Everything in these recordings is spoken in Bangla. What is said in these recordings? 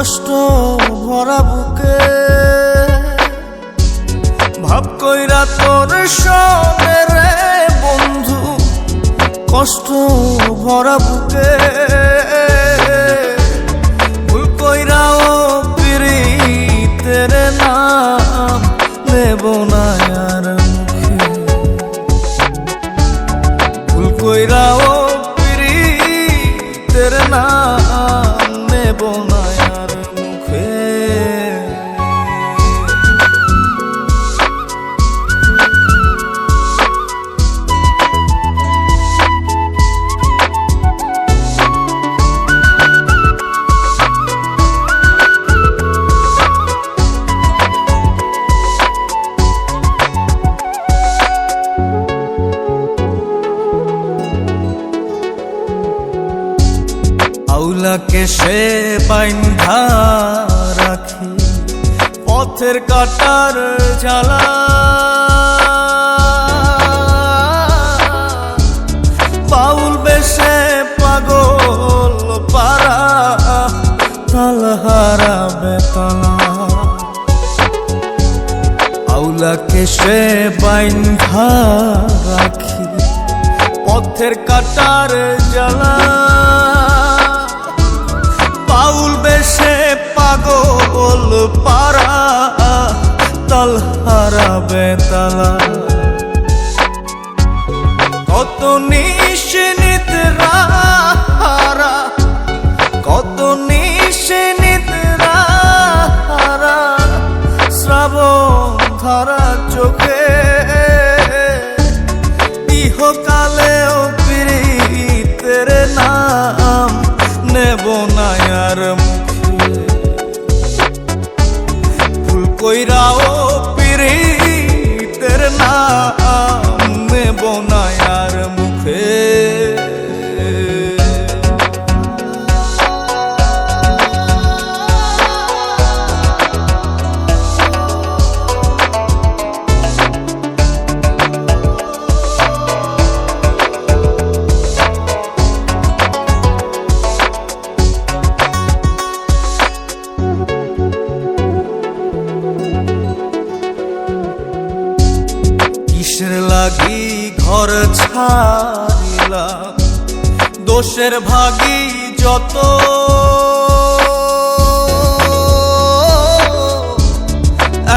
কষ্ট ভরা বুকে ভাব কইরা তোর সনে রে বন্ধু, কষ্ট ভরা বুকে ভুল কইরাও পিরিতের নাম নেব না আর মুখে, ভুল কইরাও পিরিতের নাম নেব না আর মুখে। আউলাকে সে বাইন্ধা রাখি পথের কাটার জ্বালা, বাউল বেশে পাগল পারা তালহারা বেতলা। আউলাকে সে বাইন্ধা রাখি পথের কাটার জ্বালা, বাউল বেশে পাগল পারা তালহারা বেতালা। কত নিশিনিতরা কত নিশিনিতরা শ্রাবণ ধারা চোখে, ইহকালেও পিরিতের নাম নেব না আর মুখে, ভুল কইরাও পিরিতের নাম নেব না আর মুখে। কিসের লাগি ঘর ছাড়িলাম দোষের ভাগী যত,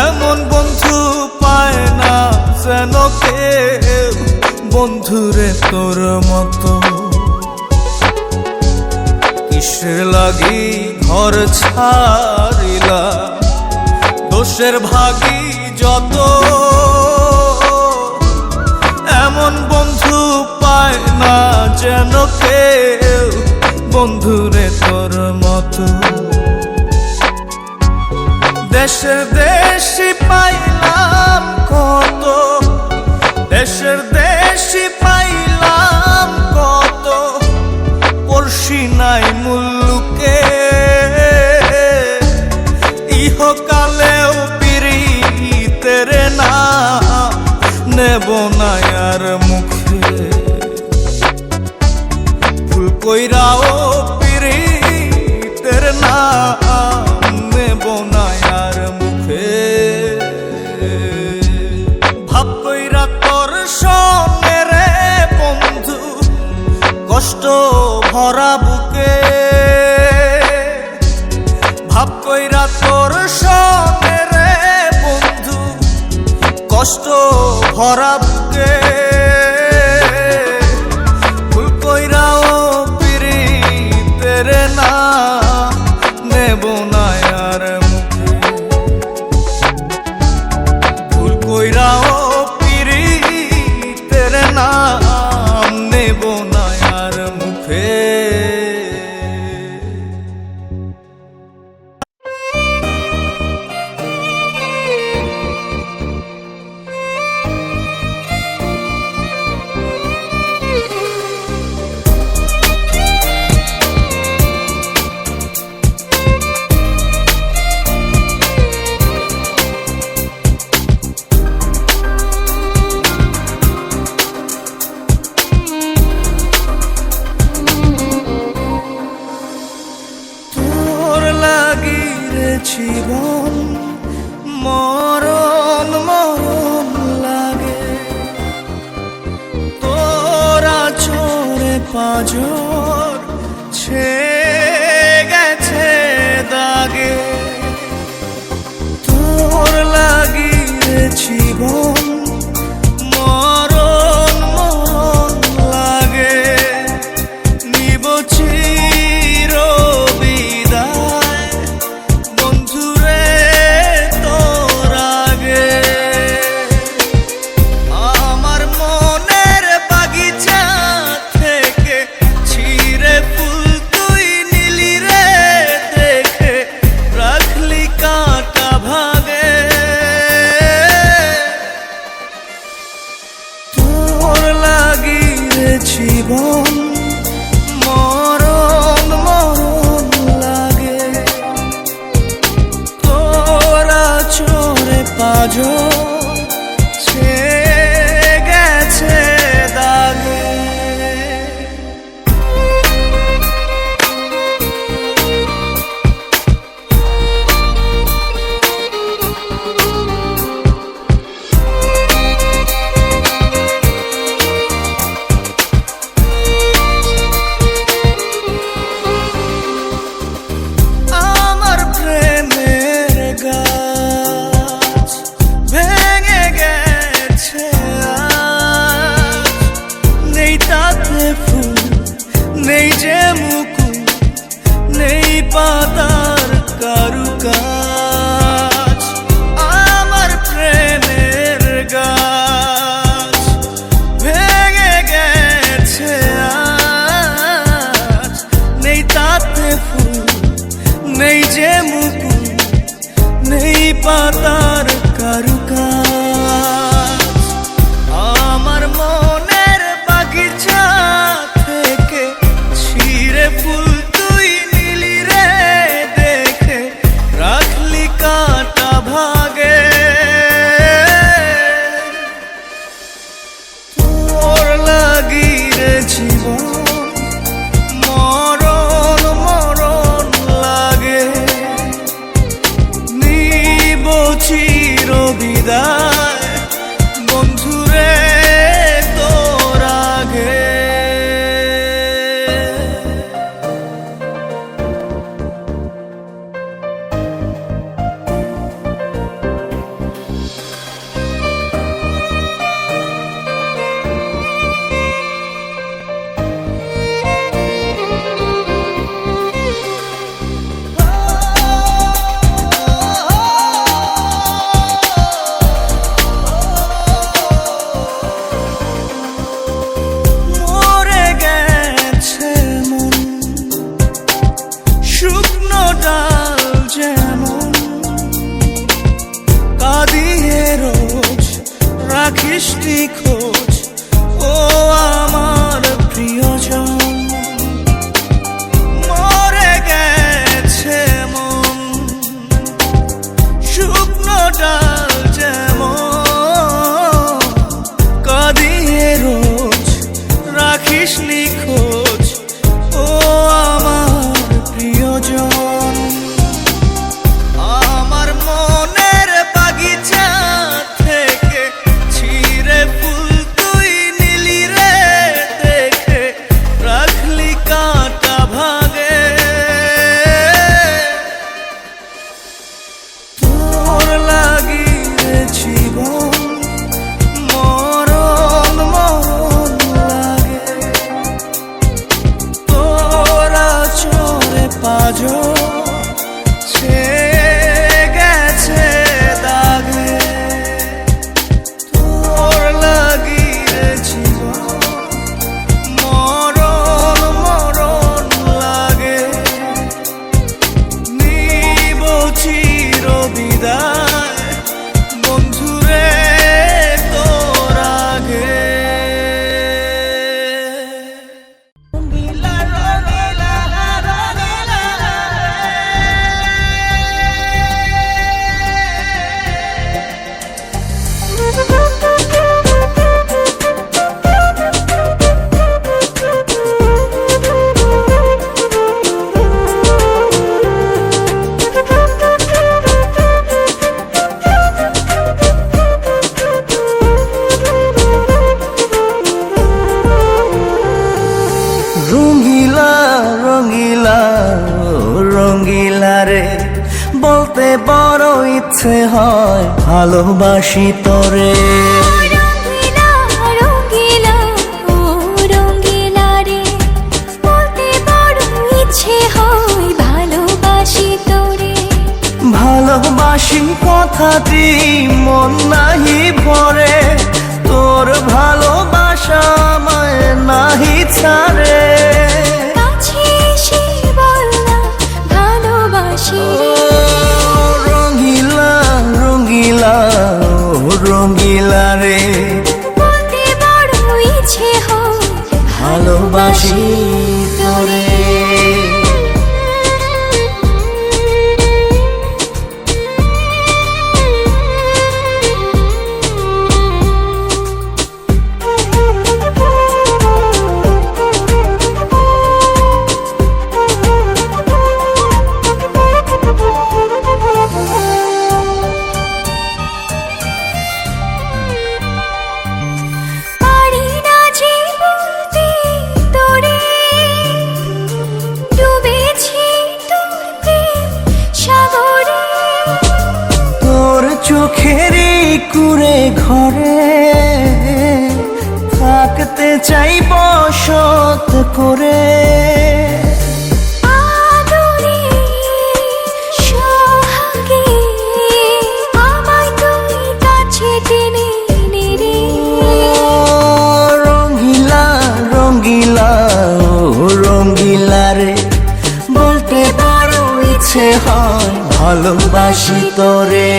এমন বন্ধু পায় না যেন কেউ বন্ধুরে তোর মতো। কিসের লাগি ঘর ছাড়িলাম দোষের ভাগী যত, এমন বন্ধু পায় না যেন কেউ বন্ধুরে তোর মতো। দেশের দেশি পাইলাম কত, দেশের দেশি পাইলাম কত, পড়শি নাই মুল্লুকে, ইহকালেও পিরিতের নাম নেব না আর মুখে, ভুল কইরাও পিরিতের নাম নেব না আর মুখে। ভাব কইরা তোর সঙ্গে রে বন্ধু, কষ্ট ভরা বুকে ভাব কইরা তোর সঙ্গে রে বন্ধু, কষ্ট ভরা বুকে ভুল কইরাও পিরিতের নাম নেব না আর মুখে, ভুল কইরাও পিরিতের নাম নেব না আর মুখে। জীবন মরণ মরণ লাগে তোরা চোরে পাঁজর ছেয়ে গেছে দাগে তোর লাগি রে জীবন মরণ মরণ লাগে নিব চির বিদায় বন্ধুরে তোর আগে আমার মনের বাগিচা থেকে ছিঁড়ে ফুল তুই নিলি রে দেখে রাখলি কাঁটা ভাগে তোর লাগি রে জীবন মরণ মরণ লাগে তোরা চোরে পাঁজর ছেয়ে গেছে দাগে আমার প্রেমের গাছ ভেঙে গেছে আজ নেই তাতে ফুল নেই যে মুকুল নেই পাতার কারুকাজ আমার প্রেমের গাছ ভেঙে গেছে আজ নেই তাতে ফুল নেই যে মুকুল নেই পাতার কারুকাজ আমার মনের বাগিচা থেকে ছিঁড়ে ফুল তুই নিলি রে দেখে রাখলি কাঁটা ভাগে তোর লাগি রে জীবন মরণ মরণ লাগে নিব বলতে বড় ইচ্ছে হয় ভালোবাসি তোরে। রঙ্গিলা রঙ্গিলা ও রঙ্গিলা রে, বলতে বড় ইচ্ছে হয় ভালোবাসি তোরে। ভালোবাসি কথাটি মন নাহি ভরে, তোর ভালোবাসা আমায় নাহি ছাড়ে। কাছে এসে বল না ভালোবাসি রে। রঙ্গিলা রঙ্গিলা ও রঙ্গিলা রে, বলতে বড় ইচ্ছে হয় ভালোবাসি তোরে। পারি না যে বলতে তোরে, ডুবেছি তোর প্রেম সাগরে। তোর চোখেরই কুঁড়ে ঘরে থাকতে চাই বসত করে। আদরে সোহাগে আমায় তুই কাছে টেনে নে রে। রঙ্গিলা রঙ্গিলা ও রঙ্গিলা রে, বলতে বড় ইচ্ছে হয় ভালোবাসি তোরে।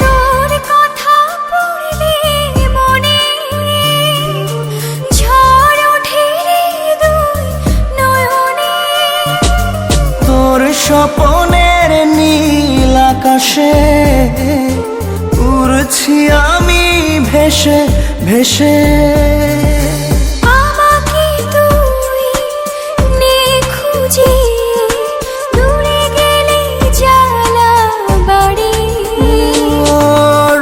তোর কথা পড়লে মনে ঝড় ওঠে রে দুই নয়নে। তোর স্বপনের নীল আকাশে উড়ছি আমি ভেসে ভেসে। আমাকে তুই নে খুঁজে, দূরে গেলে জ্বালা বাড়ি। ও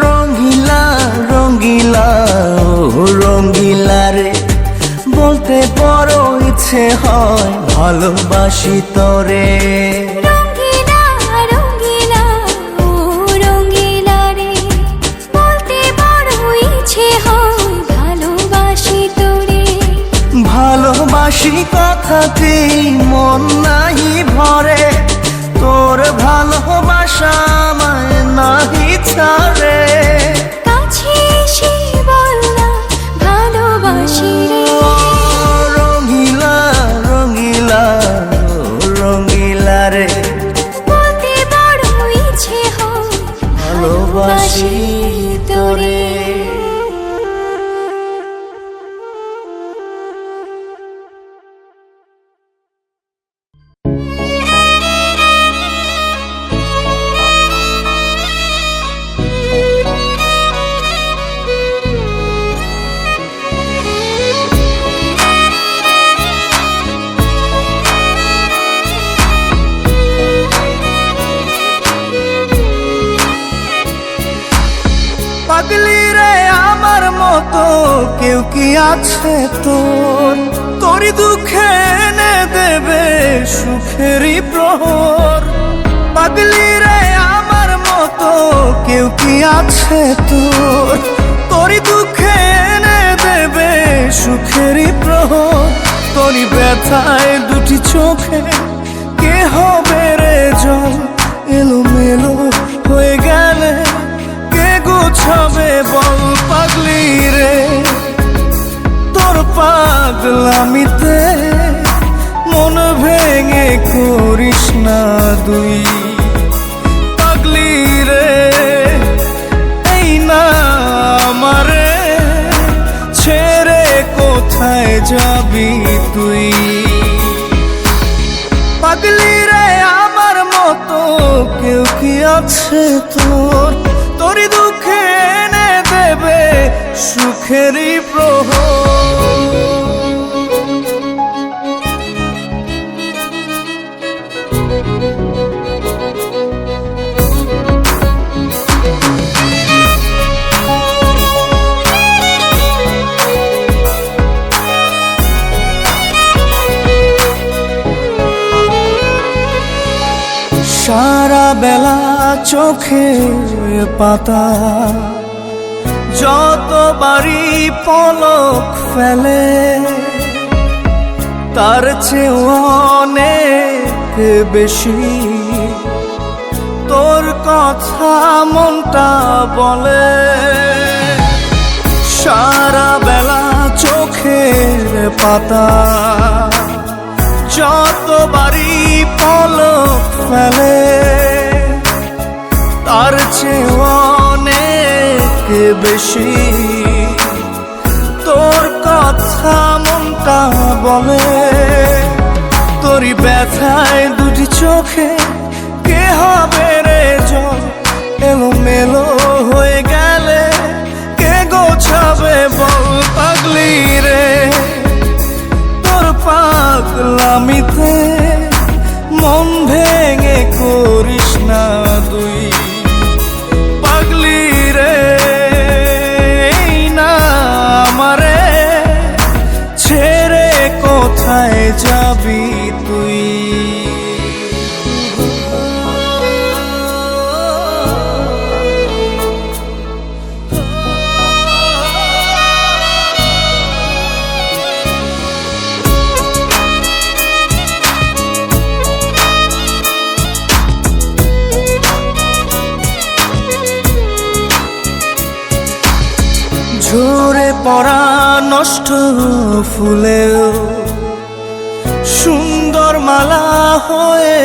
রঙ্গিলা রঙ্গিলা ও রঙ্গিলা রে, বলতে বড় ইচ্ছে হয় ভালোবাসি তোরে। রঙ্গিলা রঙ্গিলা ও রঙ্গিলা রে, বলতে বড় ইচ্ছে হয় ভালোবাসি তোরে। ভালোবাসি কথাটি মন নাহি ভরে, তোর ভালোবাসা আমায় নাহি ছাড়ে। কাছে এসে বল না ভালোবাসি রে। রঙ্গিলা রঙ্গিলা ও রঙ্গিলা রে, বলতে বড় ইচ্ছে হয় ভালোবাসি তোরে। পাগলি রে আমার মতো কেউ কি আছে তোর, তোরই দুঃখে এনে দেবে সুখেরই প্রহর। পাগলি রে আমার মতো কেউ কি আছে তোর, তোরই দুঃখে এনে দেবে সুখেরই প্রহর। তোরই ব্যথায় দুটি চোখে কে হবে রে জল, এলোমেলো হয়ে গেলে কে গুছাবে বল। পাগলি রে তোর পাগলামিতে মন ভেঙে করিস না দুই। পাগলি রে এই না আমারে ছেড়ে কোথায় কোথায় যাবি তুই? পাগলি রে আমার মতো কেউ কি আছে তোর? তোরই দুঃখে এনে দেবে সুখেরই প্রহর। সারা বেলা চোখের পাতা যতবারই পলক ফেলে, তার চেয়ে অনেক বেশি তোর কথা মনটা বলে। সারা বেলা চোখের পাতা যতবারই পলক ফেলে, তার চেয়ে অনেক বেশি তোর কথা মনটা বলে। তোরই ব্যথায় দুটি চোখে কে হবে রে জল? এলোমেলো হয়ে গেলে কে গোছাবে বল? পাগলি রে তোর পাগলামিতে মন ভেঙে করিস না তুই। পাগলি রে না আমারে ছেড়ে কোথায় যাবি তুই? ঝরে পড়া নষ্ট ফুলেও সুন্দর মালা হয়ে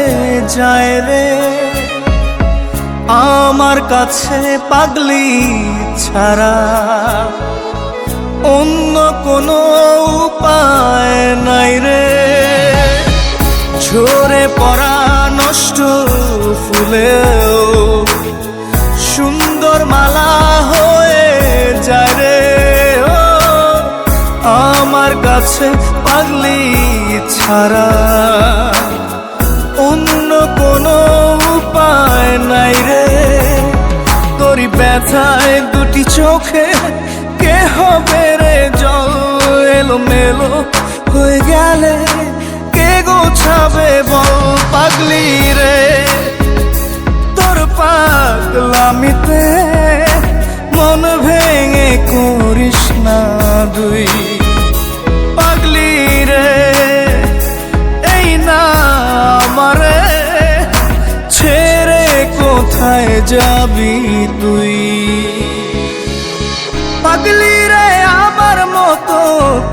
যায় রে আমার কাছে। পাগলি ছাড়া অন্য কোনো উপায় নাই রে। ঝরে পড়া নষ্ট ফুলেও সুন্দর মালা হয়ে যায় রে আমার কাছে। পাগলি ছাড়া অন্য কোনো উপায় নাই রে। তোরই ব্যথায় দুটি চোখে কে হবে রে জল? এলোমেলো হয়ে গেলে কে গোছাবে বল? পাগলি রে তোর পাগলামিতে মন ভেঙে করিস না তুই। পাগলি রে এই না আমারে ছেড়ে কোথায় যাবি তুই? পাগলি রে আমার মতো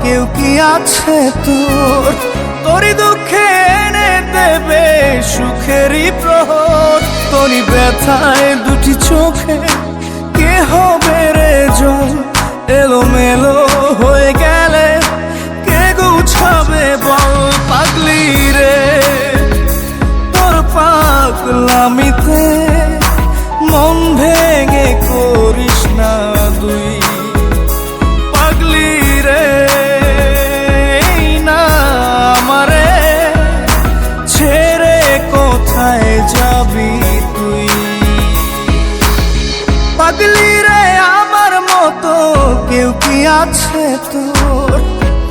কেউ কি আছে তোর? তোরই দুঃখে এনে দেবে সুখেরই প্রহর। তোরই ব্যথায় দুটি চোখে কে হবে রে জল? এলোমেলো হয়ে গেলে কে গুছাবে বল? পাগলি রে তোর পাগলামিতে মন ভেঙে করিস না তুই। পাগলি রে না আমারে ছেড়ে কোথায় যাবি তুই? পাগলি রে আমার মতো কেউ কি আছে তোর?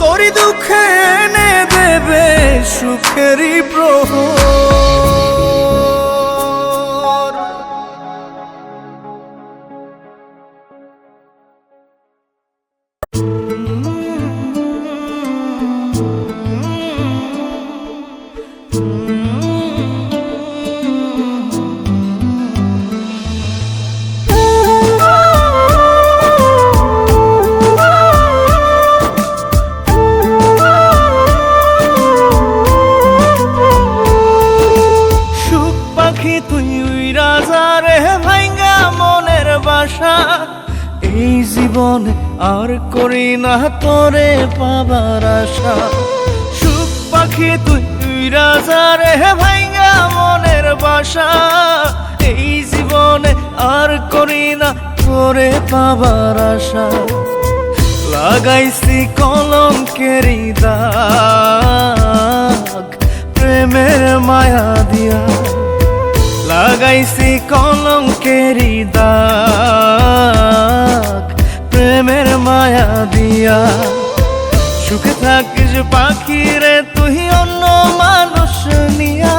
তোরই দুঃখে এনে দেবে সুখেরই প্রহর। এই জীবনে আর করি না তোরে পাবার আশা। সুখ পাখি তুই উইরা যা রে ভাইঙ্গা মনের বাসা, এই জীবনে আর করি না তোরে পাবার আশা। লাগাইছি কলঙ্কেরি দাগ প্রেমের মায়া দিয়া, লাগাইছি কলঙ্কেরি দাগ প্রেমের মায়া দিয়া। সুখে থাকিস পাখি রে তুই অন্য মানুষ নিয়া,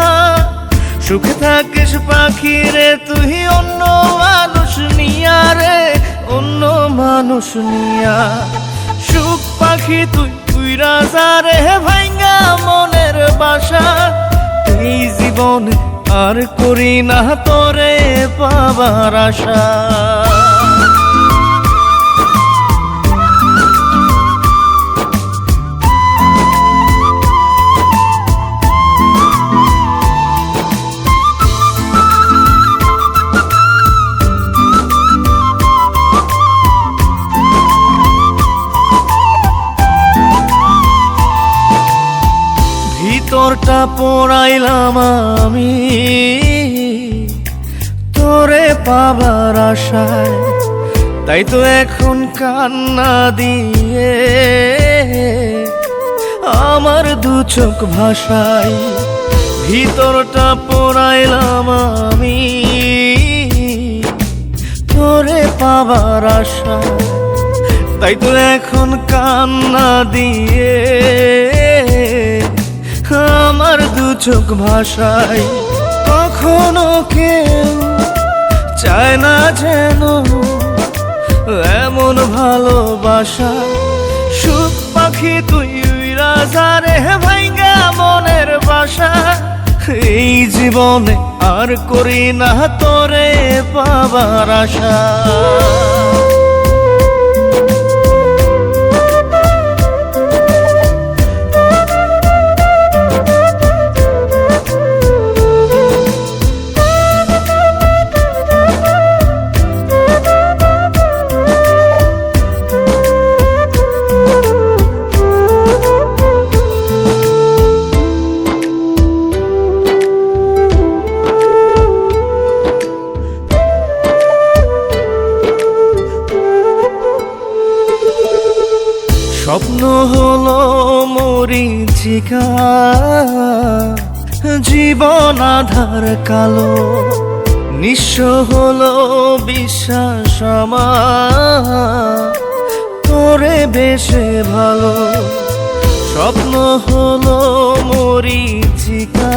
সুখে থাকিস পাখি রে তুই অন্য মানুষ নিয়া রে, অন্য মানুষ নিয়া। সুখ পাখি তুই উইরা যা রে ভাইঙ্গা মনের বাসা, এই জীবনে আর করি না তোরে পাবার আশা। ভিতরটা পোড়াইলাম আমি তোরে পাবার আশায়, তাই তো এখন কান্না দিয়ে আমার দু চোখ ভাষায়। ভিতরটা পোড়াইলাম আমি তোরে পাবার আশায়, তাই তো এখন কান্না দিয়ে আমার দু চোখ ভাষায়। কখনো কেউ চায় না যেন এমন ভালোবাসা। সুখ পাখি তুই উইরা যা রে ভাইঙ্গা মনের বাসা, এই জীবনে আর করি না তোরে পাবার আশা। স্বপ্ন হলো মরীচিকা, জীবন আধার কালো, নিঃস্ব হলো বিশ্বাস আমার তোরে বেশে ভালো। স্বপ্ন হলো মরীচিকা,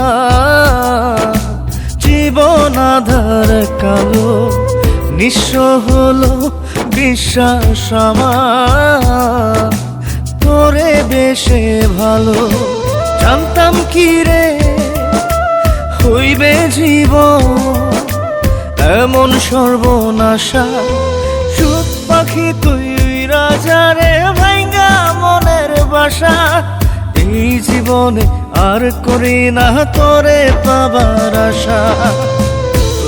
জীবন আধার কালো, নিঃস্ব হলো বিশ্বাস আমার তোরে বেশে ভালো। জানতাম কি রে হইবে জীবন এমন সর্বনাশা। সুখ পাখি তুই উইরা যা রে ভাইঙ্গা মনের বাসা, এই জীবনে আর করি না তোরে পাবার আশা।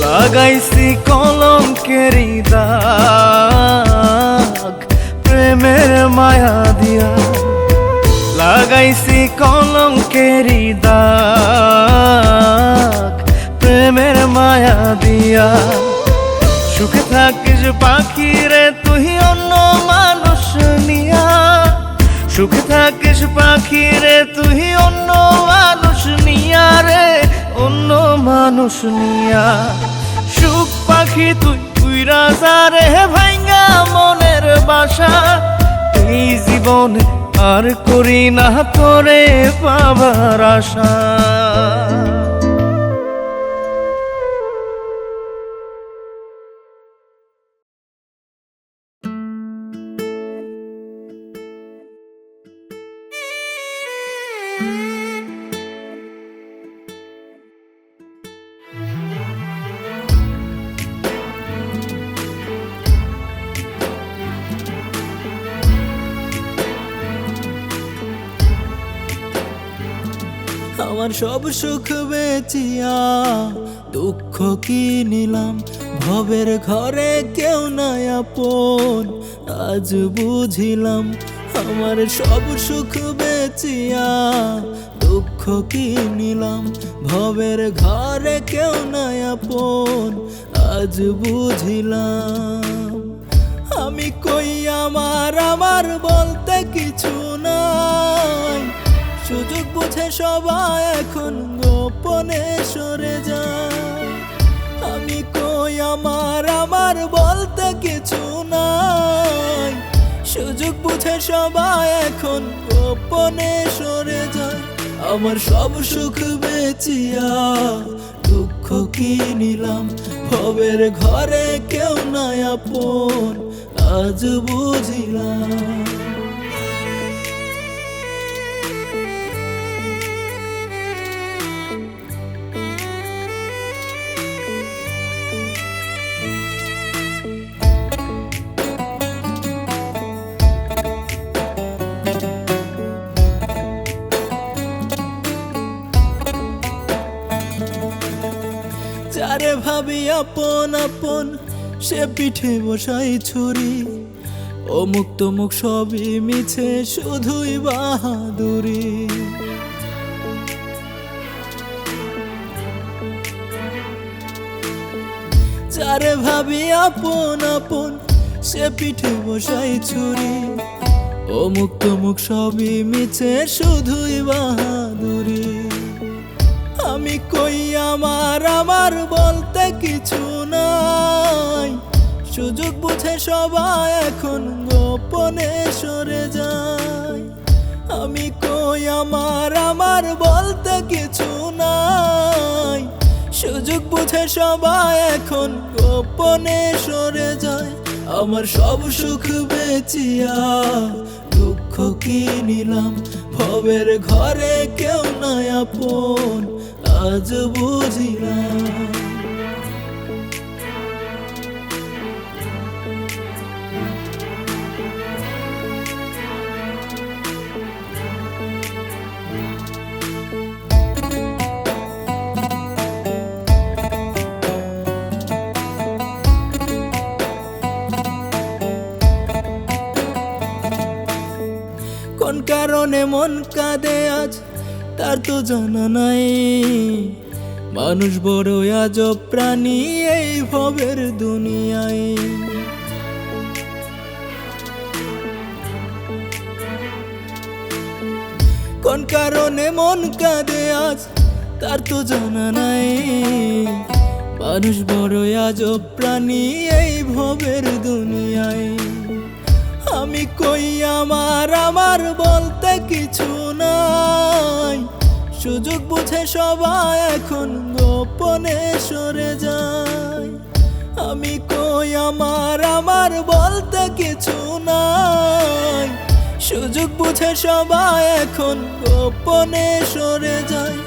লাগাইছি কলঙ্কেরি দাগ প্রেমের মায়া দিয়া, লাগাইছি কলঙ্কেরি দাগ প্রেমের মায়া দিয়া। সুখে থাকিস পাখি রে তুই অন্য মানুষ নিয়া, সুখে থাকিস পাখি রে তুই অন্য মানুষ নিয়া রে, অন্য মানুষ নিয়া। সুখ পাখি তুই উইরা যা রে ভাইঙ্গা মনের বাসা, এই জীবনে আর করি না তোরে পাবার আশা। আমার সব সুখ বেচিয়া দুঃখ কি নিলাম, ভবের ঘরে কেউ নাই আপন, আজ বুঝিলাম আমার সব সুখ বেচিয়া দুঃখ কিনিলাম। ভবের ঘরে কেউ নাই আপন, আজ বুঝিলাম। আমি কই আমার আমার বলতে কিছু নাই, সুযোগ বুঝে সবাই এখন গোপনে সরে যায়। আমি কই আমার আমার বলতে কিছু নাই, সুযোগ বুঝে সবাই এখন গোপনে সরে যায়। আমার সব সুখ বেচিয়া দুঃখ কিনিলাম। ভবের ঘরে কেউ নাই আপন, আজ বুঝিলাম। যারে ভাবি আপন আপন, সে পিঠে বসাই ছুরি। অমুক তমুক সবই মিছে, শুধুই বাহাদুরি। যারে ভাবি আপন আপন, সে পিঠে বসাই ছুরি। অমুক তমুক সবই মিছে, শুধুই বাহাদুরি। আমি কই আমার আমার বলতে কিছু নাই, সুযোগ বুঝে সবাই এখন গোপনে সরে যায়। আমি কই আমার আমার বলতে কিছু নাই, সুযোগ বুঝে সবাই এখন গোপনে সরে যায়। আমার সব সুখ বেচিয়া দুঃখ কিনিলাম। ভবের ঘরে কেউ নাই আপন, আজ বুঝিলাম। কোন কারণে মন কাঁদে আজ, তার তো জানা নাই। মানুষ বড় আজব প্রাণী এই ভবের দুনিয়ায়। কোন কারণে মন কাঁদে আজ, তার তো জানা নাই। মানুষ বড় আজব প্রাণী এই ভবের দুনিয়ায়। আমি কই আমার আমার বলতে কিছু নাই, সুযোগ বুঝে সবাই এখন গোপনে সরে যায়। আমি কই আমার আমার বলতে কিছু নাই, সুযোগ বুঝে সবাই এখন গোপনে সরে যায়।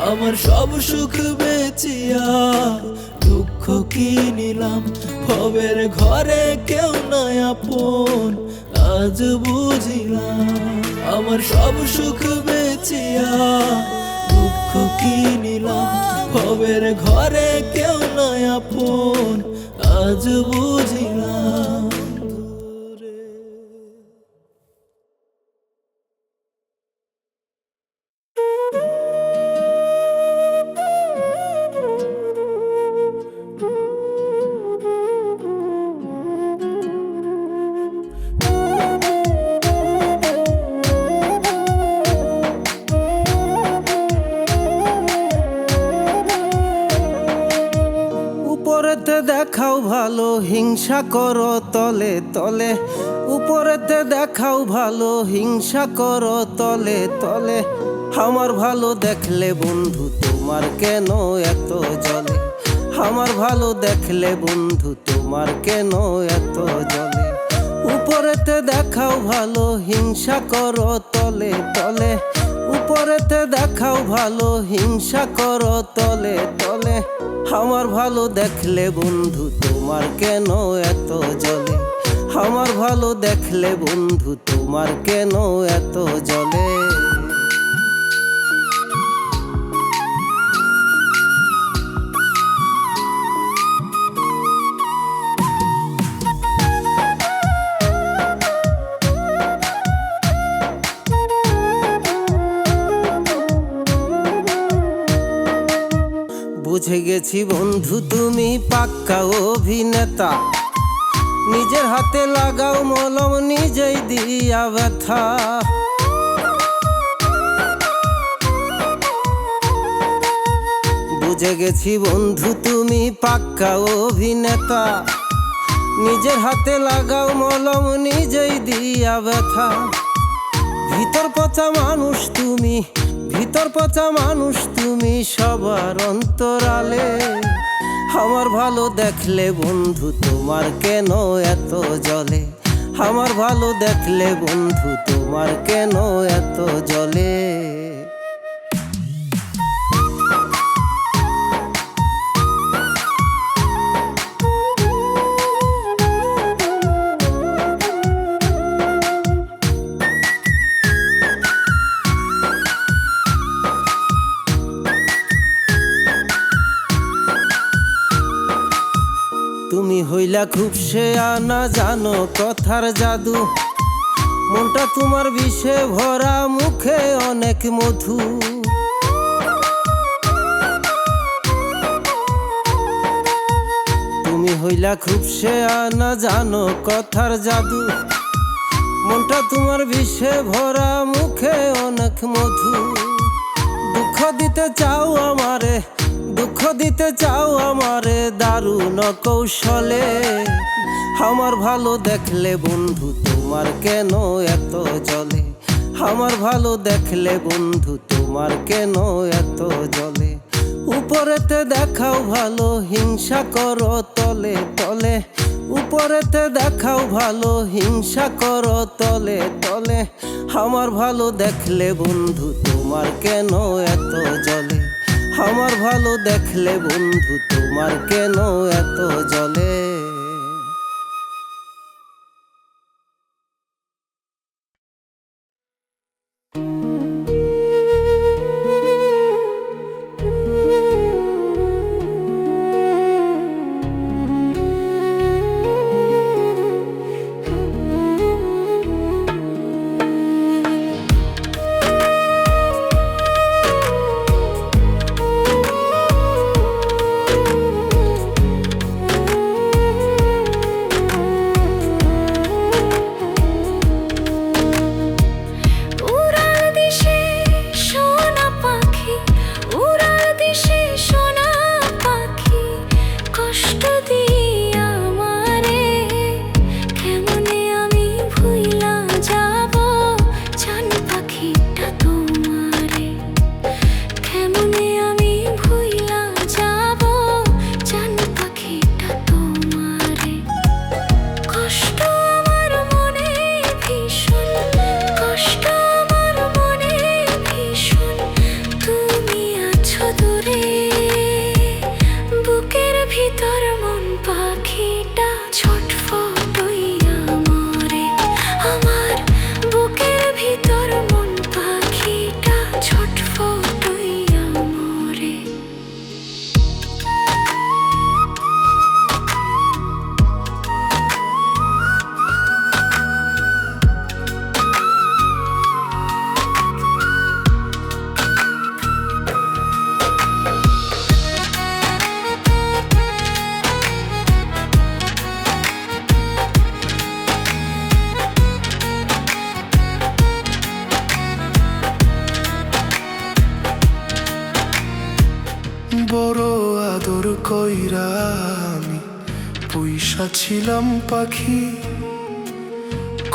আমার সব সুখ বেচিয়া দুঃখ কিনিলাম। ভবের ঘরে কেউ নাই আপন, আজ বুঝিলাম। আমার সব সুখ বেচিয়া দুঃখ কিনিলাম। ভবের ঘরে কেউ নাই আপন, আজ বুঝিলাম। উপরেতে দেখাও ভালো, হিংসা করো তলে তলে। উপরেতে দেখাও ভালো, হিংসা করো তলে তলে। আমার ভালো দেখলে বন্ধু তোমার কেন এত জ্বলে? আমার ভালো দেখলে বন্ধু তোমার কেন এত জ্বলে? উপরেতে দেখাও ভালো, হিংসা করো তলে তলে। উপরেতে দেখাও ভালো, হিংসা করো তলে তলে। আমার ভালো দেখলে বন্ধু তোমার কেন এত জ্বলে? আমার ভালো দেখলে বন্ধু তোমার কেন এত জ্বলে? বুঝে গেছি বন্ধু তুমি পাক্কা অভিনেতা, নিজের হাতে লাগাও মলম নিজেই দিয়া ব্যথা। বুঝে গেছি বন্ধু তুমি পাক্কা অভিনেতা, নিজের হাতে লাগাও মলম নিজেই দিয়া ব্যথা। ভিতর পচা মানুষ তুমি, ভিতর পচা মানুষ তুমি সবার অন্তরালে। আমার ভালো দেখলে বন্ধু তোমার কেন এত জ্বলে, আমার ভালো দেখলে বন্ধু তোমার কেন এত জ্বলে। তুমি হইলা খুব শেয়ানা, জানো কথার জাদু, মনটা তোমার বিষে ভরা, মুখে অনেক মধু। তুমি হইলা খুব শেয়ানা, জানো কথার জাদু, মনটা তোমার বিষে ভরা, মুখে অনেক মধু। দুঃখ দিতে চাও আমারে, দুঃখ দিতে চাও আমারে দারুণ কৌশলে। আমার ভালো দেখলে বন্ধু তোমার কেন এত জ্বলে, আমার ভালো দেখলে বন্ধু তোমার কেন এত জ্বলে। উপরেতে দেখাও ভালো, হিংসা করো তলে তলে, উপরেতে দেখাও ভালো, হিংসা করো তলে তলে। আমার ভালো দেখলে বন্ধু তোমার কেন এত জ্বলে, আমার ভালো দেখলে বন্ধু তোমার কেন এত জ্বলে। বড় আদর কইরা আমি পুইসা ছিলাম পাখি,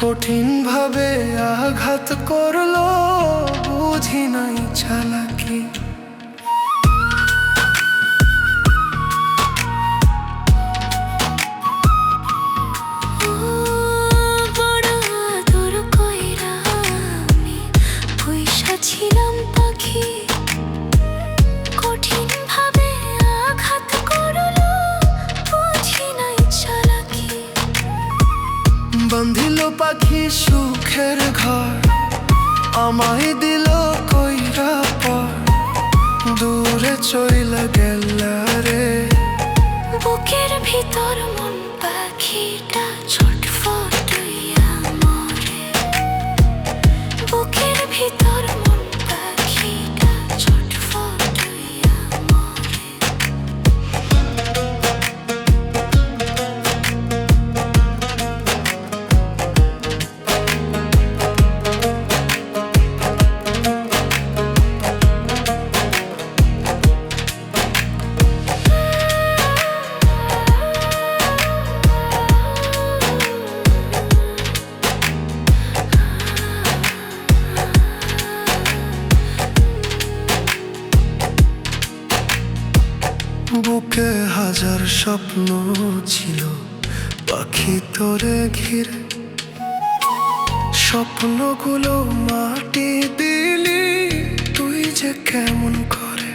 কঠিন ভাবে আঘাত করলো বুঝি নাই চালাকি। ছিলাম পাখি, কঠিন ভাবে আঘাত করলো বুঝি নাই চালাকি। বান্ধিল পাখি সুখের ঘর, আমায় দিল কইরা পর, দূরে চইলা গেলা রে। বুকের ভিতর মন পাখিটা ছটফটাইয়া মরে, বুকের ভিতর মন পাখিটা ছটফটাইয়া মরে। বুকে হাজার স্বপ্ন ছিল পাখি তোরে ঘিরে, স্বপ্নগুলো মাটি দিলি তুই যে কেমন করে।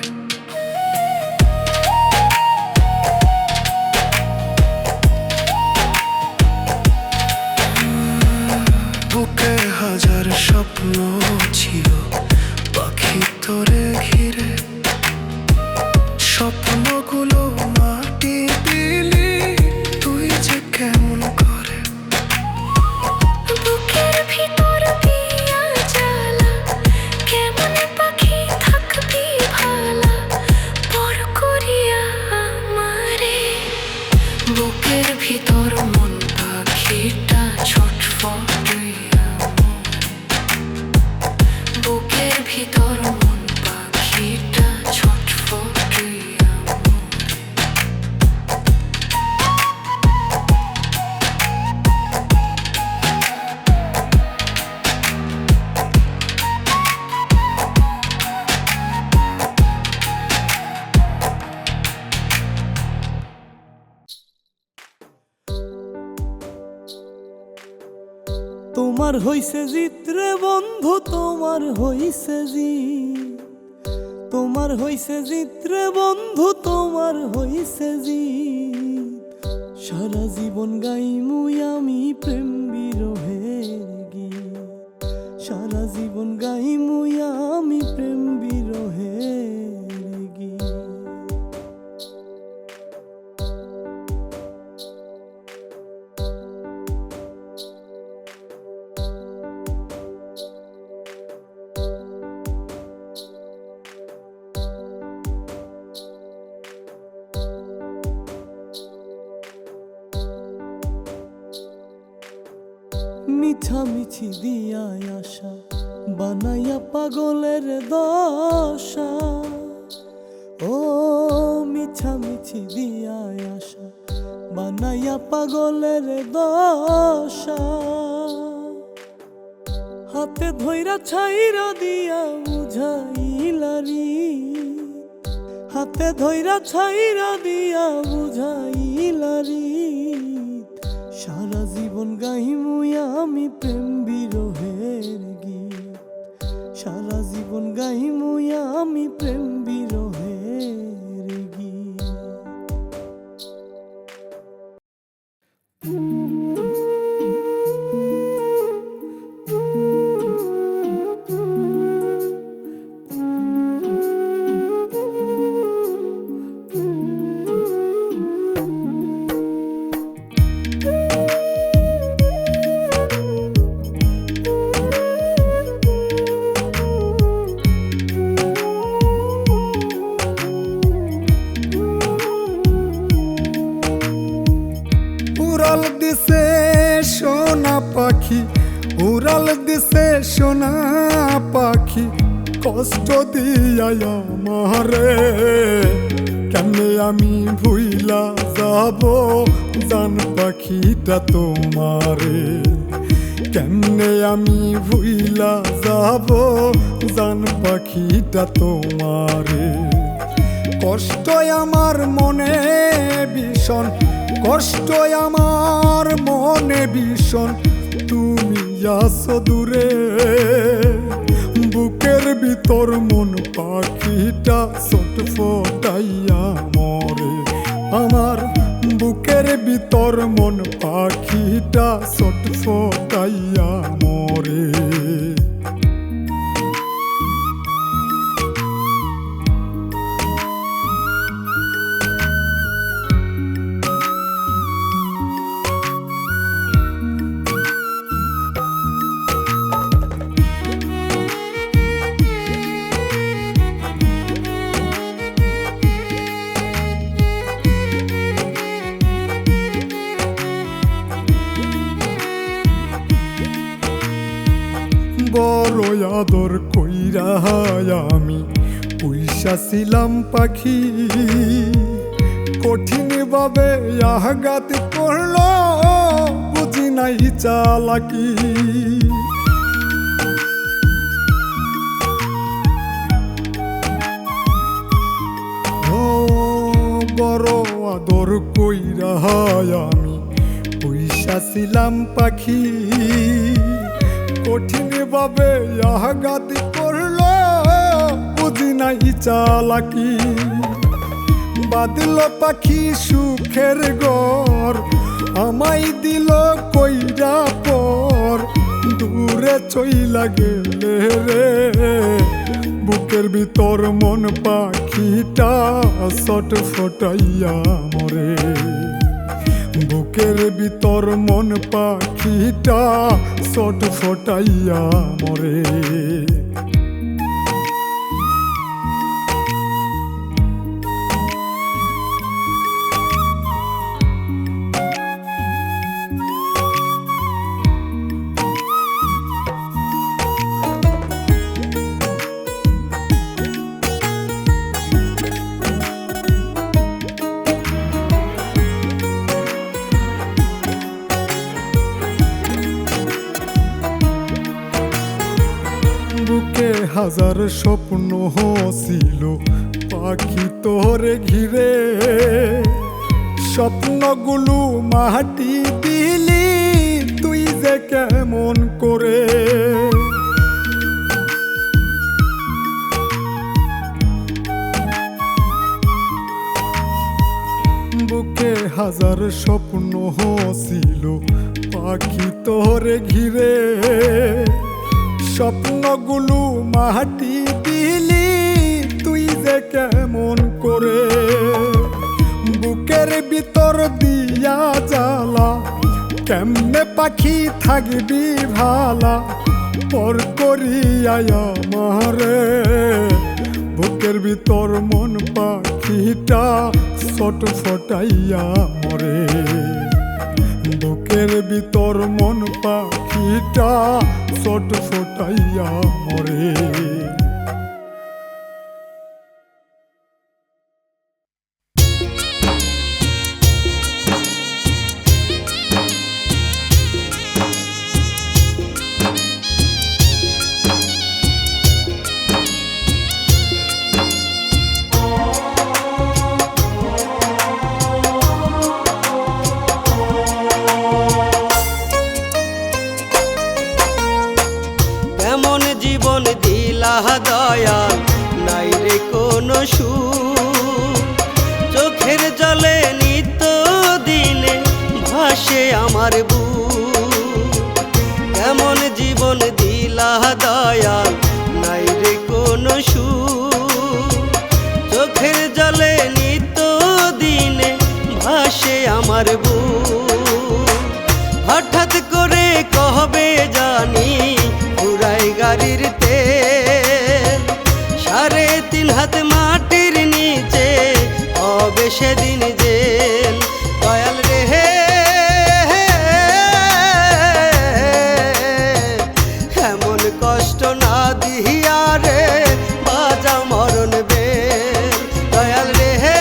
বুকে হাজার স্বপ্ন ছিল পাখি তোরে ঘিরে, স্বপ্নগুলো মাটি দিলি তুই যে কেমন করে। বুকের ভিতর দিয়া জ্বালা, কেমন পাখি থাকবি ভালা পর করিয়া আমারে। বুকের ভিতর মন পাখিটা ছটফটাইয়া মরে। বুকের ভিতর মন পাখিটা ছটফটাইয়া মরে। তোমার হইছে জিত্রে বন্ধু, তোমার হইছে জিত। তোমার হইছে জিত্রে বন্ধু, তোমার হইছে জিত। সারা জীবন গাইমুই আমি প্রেম বিরহের গীত। সারা জীবন গাইমুই আমি প্রেম বিরহের গীত। মিছামিছি দিয়ায় আশা বানাইয়া পাগলের দশা। ও মিছামিছি দিয়ায় আশা বানাইয়া পাগলের দশা। হাতে ধইরা ছাইরা দিয়া বুঝাইলারি, হাতে ধইরা ছাইরা দিয়া বুঝাইলারি। সারা জীবন গাইমুই আমি প্রেম বিরহের গীত। সারা জীবন গাইমুই আমি প্রেম বিরহের গীত। উড়াল দিছে সোনা পাখি, উড়াল দিছে সোনা পাখি, কষ্ট দিয়া আমারে। কেমনে আমি ভুইলা যাব জান পাখিটা তোমারে। কেমনে আমি ভুইলা যাব জান পাখিটা তোমারে। কষ্ট আমার মনে ভীষণ, কষ্ট আমার মনে ভীষণ, তুমি আছো দূরে। বুকের ভিতর মন পাখিটা ছটফটাইয়া মরে। আমার বুকের ভিতর মন পাখিটা ছটফটাইয়া মরে। বড় আদর কইরা আমি পয়সা ছিলাম পাখি। কঠিন ভাবে আঘাত করলো বুঝি নাই চালাকি। আদর কইরা আমি পুইশাছিলাম পাখি, কঠিন ভাবে আঘাত করলো বুঝি নাই চালাকি। বাঁধল পাখি সুখের ঘর, আমায় দিল কইরা পর, দূরে চইলা গেলে রে। বুকের ভিতর মন পাখিটা ছটফটাইয়া মরে, বুকের ভিতর মন পাখিটা ছটফটাইয়া মরে। বুকে হাজার স্বপ্ন ছিল পাখি তোরে ঘিরে, স্বপ্নগুলো মাটি দিলি তুই যে কেমন করে। বুকে হাজার স্বপ্ন ছিল পাখি তোরে ঘিরে, স্বপ্নগুলো মাটি দিলি তুই যে কেমন করে। বুকের ভিতর দিয়া জ্বালা কেমনে পাখি থাকবি ভালা, পর করিয়া আমারে। বুকের ভিতর মন পাখিটা ছটফটাইয়া মরে, বুকের ভিতর মন পাখিটা ছটফটাইয়া মরে। জীবন দিলা দয়াল নাই রে কোনো সুখ, চোখের জলে নিত্য দিনে ভাসে আমার বুক। কেমন জীবন দিলা দয়াল নাই রে কোনো সুখ, চোখের জলে নিত্য দিনে ভাসে আমার বুক। হঠাৎ করে কহবে জানি পুরাই গাড়ির তেল, 3.5 হাত মাটির নিচে হবে সেদিন জেল। দয়াল রে হে এমন কষ্ট না দিহিয়া রে বাজা মরণ বেল। দয়াল রে হে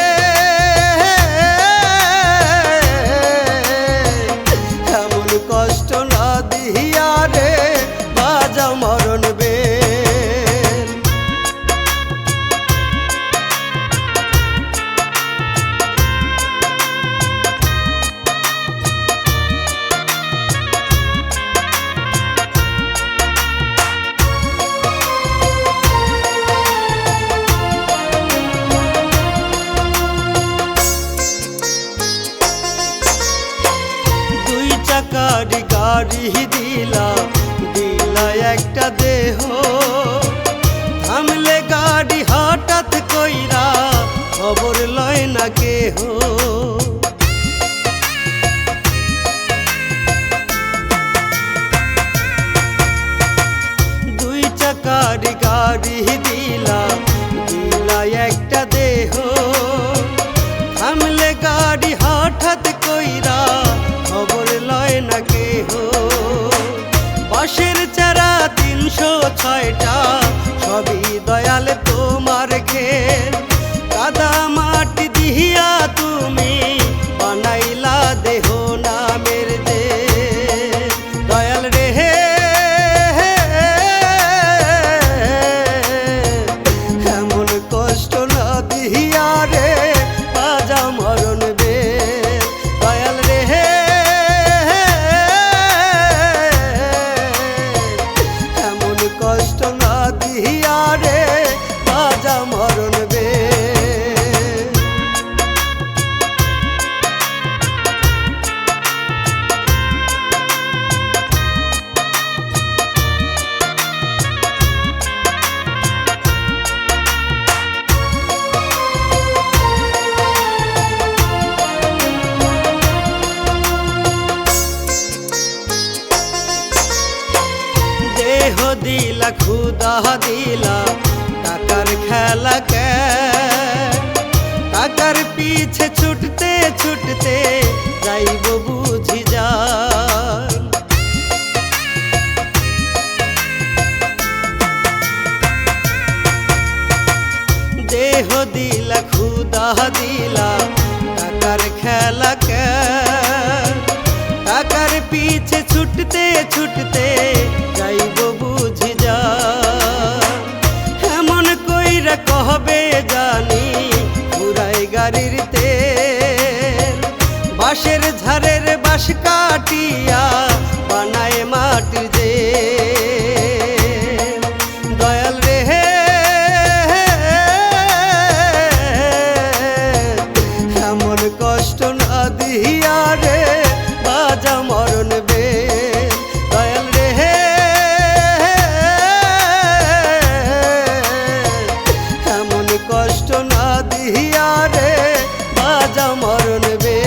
এমন কষ্ট না দিহিয়া রে বাজা মরণ বেল। দুই চাকার গাড়ি দিলা দিলা একটা দেহ, থামলে গাড়ি হঠাৎ কইরা খবর লয় না কেহ। দুই চাকার গাড়ি দিলা দিলা একটা দেহ, থামলে গাড়ি হঠাৎ কইরা খবর লয় না কেহ। বাঁশের চারা 306টা সবই দয়াল তোমার খেল, কাদা মাটি দিহিয়া তুমি বানাইলা দেহ নামের দে। দয়াল রে হে এমন কষ্ট না দিহিয়া রে বাজা মরণ বে। খুদা দিলা টাকার খেলা টাকার পিছে ছুটতে ছুটতে যাইব বুঝি যান দেহ দিলা খুদা দিলা টাকার খেলা টাকার পিছে ছুটতে ছুটতে যাইব বুঝি যা এমন কইরা কহবে জানি পুরাই গাড়ির তেল বাঁশের ঝাড়ের বাঁশ কাটিয়া বানায় মাটির যে দয়াল রে এমন কষ্ট না দিয়া রে বাজা মরণ বে দয়াল রে এমন কষ্ট না দিয়া রে বাজা মরণ বে